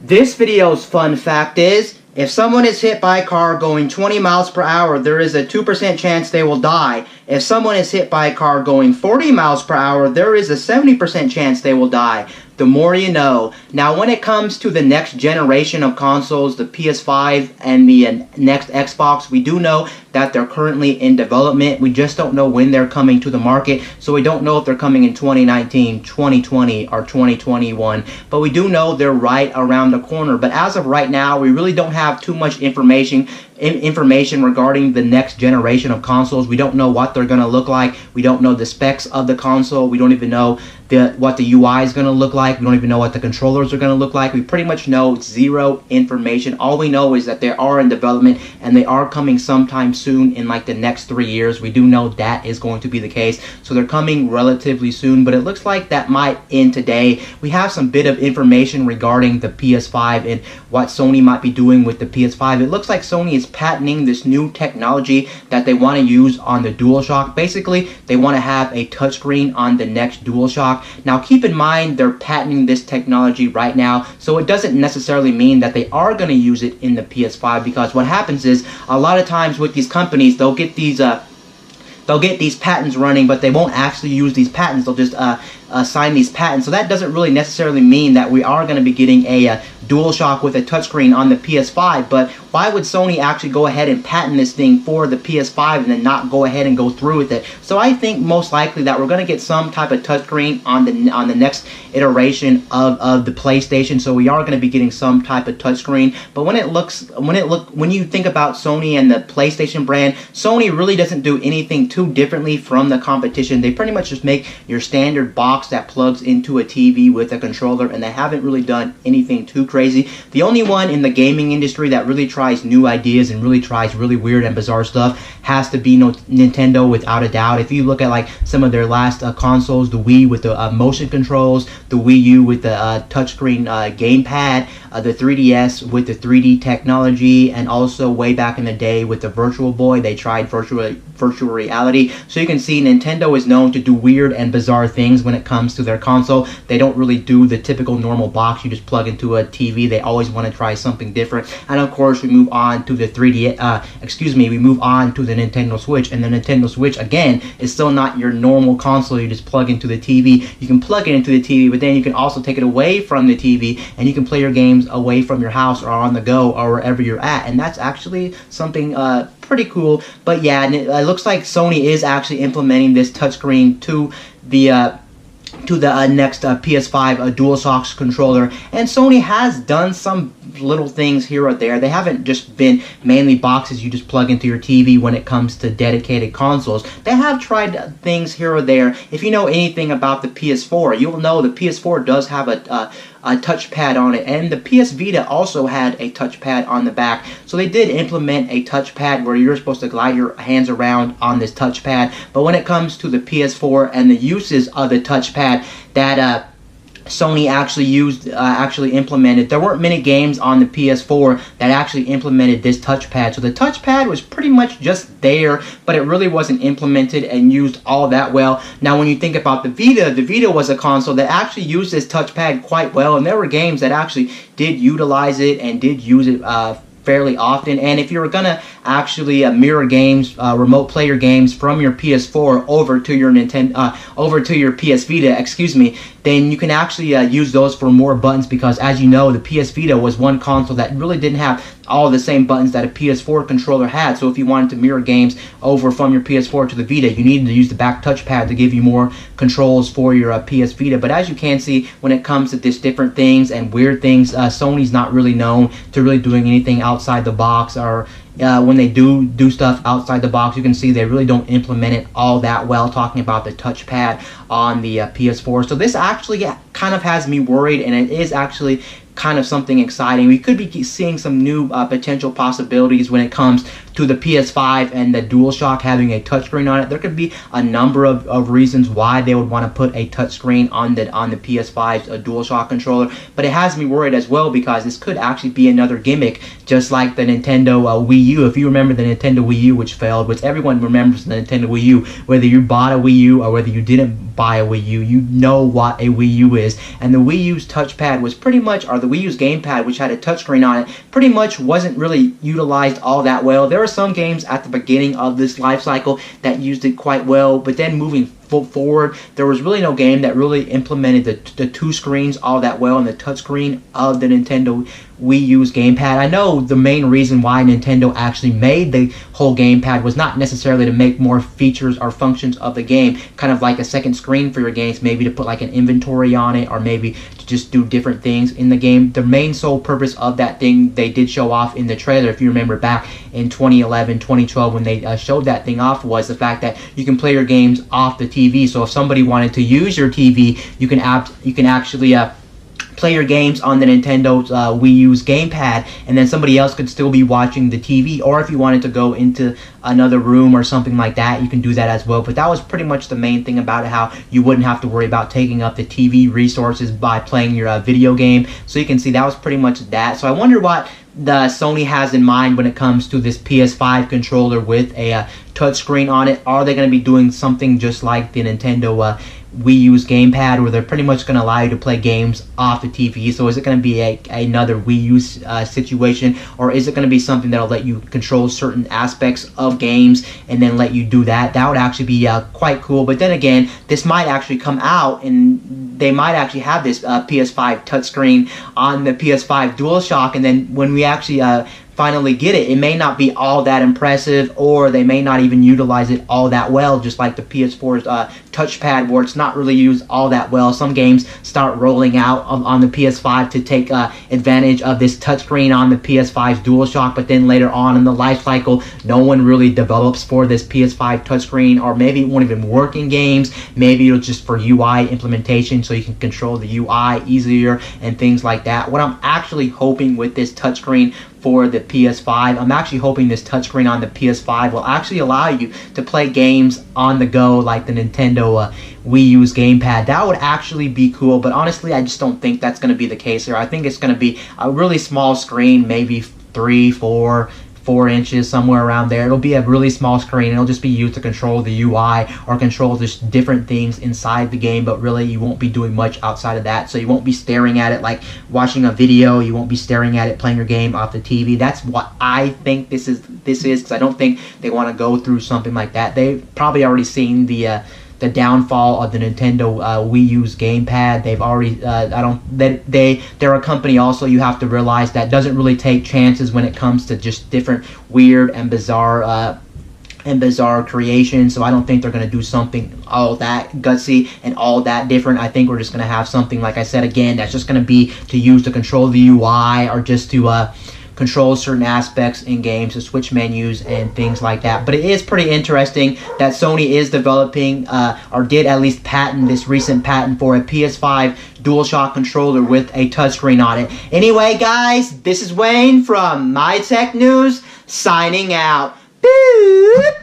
This video's fun fact is, if someone is hit by a car going 20 miles per hour, there is a 2% chance they will die. If someone is hit by a car going 40 miles per hour, there is a 70% chance they will die. The more you know. Now, when it comes to the next generation of consoles, the PS5 and the next Xbox, we do know that they're currently in development. We just don't know when they're coming to the market, so we don't know if they're coming in 2019, 2020, or 2021. But we do know they're right around the corner. But as of right now, we really don't have too much information regarding the next generation of consoles. We don't know what they're going to look like. We don't know the specs of the console. We don't even know what the UI is going to look like. We don't even know what the controllers are going to look like. We pretty much know zero information. All we know is that they are in development and they are coming sometime soon in like the next 3 years. We do know that is going to be the case. So they're coming relatively soon, but it looks like that might end today. We have some bit of information regarding the PS5 and what Sony might be doing with the PS5. It looks like Sony is patenting this new technology that they want to use on the DualShock. Basically, they want to have a touchscreen on the next DualShock. Now, keep in mind they're patenting this technology right now, so it doesn't necessarily mean that they are going to use it in the PS5, because what happens is a lot of times with these companies, they'll get these patents running, but they won't actually use these patents. They'll just sign these patents. So that doesn't really necessarily mean that we are going to be getting a DualShock with a touchscreen on the PS5. But why would Sony actually go ahead and patent this thing for the PS5 and then not go ahead and go through with it? So I think most likely that we're going to get some type of touchscreen on the next iteration of the PlayStation. So we are going to be getting some type of touchscreen. But when you think about Sony and the PlayStation brand, Sony really doesn't do anything too differently from the competition. They pretty much just make your standard box that plugs into a TV with a controller, and they haven't really done anything too crazy. The only one in the gaming industry that really tries new ideas and really tries really weird and bizarre stuff has to be Nintendo, without a doubt. If you look at like some of their last consoles, the Wii with the motion controls, the Wii U with the touchscreen gamepad, the 3DS with the 3D technology, and also way back in the day with the Virtual Boy, they tried virtual reality. So you can see Nintendo is known to do weird and bizarre things when it comes to their console. They don't really do the typical normal box you just plug into a TV. They always want to try something different. And of course, we move on to the we move on to the Nintendo Switch, and the Nintendo Switch again is still not your normal console you just plug into the TV. You can plug it into the TV, but then you can also take it away from the TV and you can play your games away from your house or on the go or wherever you're at, and that's actually something pretty cool. But yeah, it looks like Sony is actually implementing this touchscreen to the next PS5 DualShock controller, and Sony has done some little things here or there. They haven't just been mainly boxes you just plug into your TV when it comes to dedicated consoles. They have tried things here or there. If you know anything about the PS4, you'll know the PS4 does have a touchpad on it, and the PS Vita also had a touchpad on the back. So they did implement a touchpad where you're supposed to glide your hands around on this touchpad. But when it comes to the PS4 and the uses of the touchpad that Sony actually implemented, there weren't many games on the PS4 that actually implemented this touchpad. So the touchpad was pretty much just there, but it really wasn't implemented and used all that well. Now, when you think about the Vita was a console that actually used this touchpad quite well, and there were games that actually did utilize it and did use it fairly often. And if you were gonna actually mirror games, remote player games from your PS4 over to your PS Vita, then you can actually use those for more buttons, because as you know, the PS Vita was one console that really didn't have all the same buttons that a PS4 controller had. So if you wanted to mirror games over from your PS4 to the Vita, you needed to use the back touchpad to give you more controls for your PS Vita. But as you can see, when it comes to this different things and weird things, Sony's not really known to really doing anything outside the box, or when they do stuff outside the box, you can see they really don't implement it all that well, talking about the touchpad on the PS4. So this actually kind of has me worried, and it is actually kind of something exciting. We could be seeing some new potential possibilities when it comes to the PS5 and the DualShock having a touchscreen on it. There could be a number of reasons why they would want to put a touchscreen on the PS5's DualShock controller, but it has me worried as well because this could actually be another gimmick, just like the Nintendo Wii U. If you remember the Nintendo Wii U, which failed, which everyone remembers the Nintendo Wii U, whether you bought a Wii U or whether you didn't buy a Wii U, you know what a Wii U is. And the Wii U's touchpad was pretty much, or the Wii U's gamepad, which had a touchscreen on it, pretty much wasn't really utilized all that well. There were some games at the beginning of this life cycle that used it quite well, but then moving forward, there was really no game that really implemented the two screens all that well and the touchscreen of the Nintendo Wii U's gamepad. I know the main reason why Nintendo actually made the whole gamepad was not necessarily to make more features or functions of the game, kind of like a second screen for your games, maybe to put like an inventory on it, or maybe to just do different things in the game. The main sole purpose of that thing they did show off in the trailer, if you remember back in 2011, 2012, when they showed that thing off, was the fact that you can play your games off the TV. So if somebody wanted to use your TV, you can actually play your games on the Nintendo's Wii U's gamepad, and then somebody else could still be watching the TV. Or if you wanted to go into another room or something like that, you can do that as well. But that was pretty much the main thing about it, how you wouldn't have to worry about taking up the TV resources by playing your video game. So you can see that was pretty much that. So I wonder what the Sony has in mind when it comes to this PS5 controller with a touchscreen on it. Are they going to be doing something just like the Nintendo Wii U's gamepad, where they're pretty much going to allow you to play games off the TV? So is it going to be another Wii U situation, or is it going to be something that'll let you control certain aspects of games and then let you do that? That would actually be quite cool. But then again, this might actually come out and they might actually have this PS5 touchscreen on the PS5 DualShock, and then when we actually finally get it, it may not be all that impressive, or they may not even utilize it all that well, just like the PS4's touchpad, where it's not really used all that well. Some games start rolling out on the PS5 to take advantage of this touchscreen on the PS5's DualShock, but then later on in the life cycle, no one really develops for this PS5 touchscreen, or maybe it won't even work in games. Maybe it'll just for UI implementation, so you can control the UI easier and things like that. What I'm actually hoping with this touchscreen for the PS5, I'm actually hoping this touchscreen on the PS5 will actually allow you to play games on the go like the Nintendo Wii U's gamepad. That would actually be cool, but honestly, I just don't think that's going to be the case here. I think it's going to be a really small screen, maybe 4 inches, somewhere around there. It'll be a really small screen. It'll just be used to control the UI or control just different things inside the game, but really you won't be doing much outside of that. So you won't be staring at it like watching a video. You won't be staring at it playing your game off the TV. That's what I think this is, because I don't think they want to go through something like that. They've probably already seen the downfall of the Nintendo Wii U's gamepad. They've already they're a company also, you have to realize, that doesn't really take chances when it comes to just different weird and bizarre creations. So I don't think they're going to do something all that gutsy and all that different. I think we're just going to have something, like I said again, that's just going to be to use to control the UI, or just to control certain aspects in games, to switch menus and things like that. But it is pretty interesting that Sony is developing, or did at least patent this recent patent for a PS5 DualShock controller with a touchscreen on it. Anyway, guys, this is Wayne from My Tech News, signing out. Boop!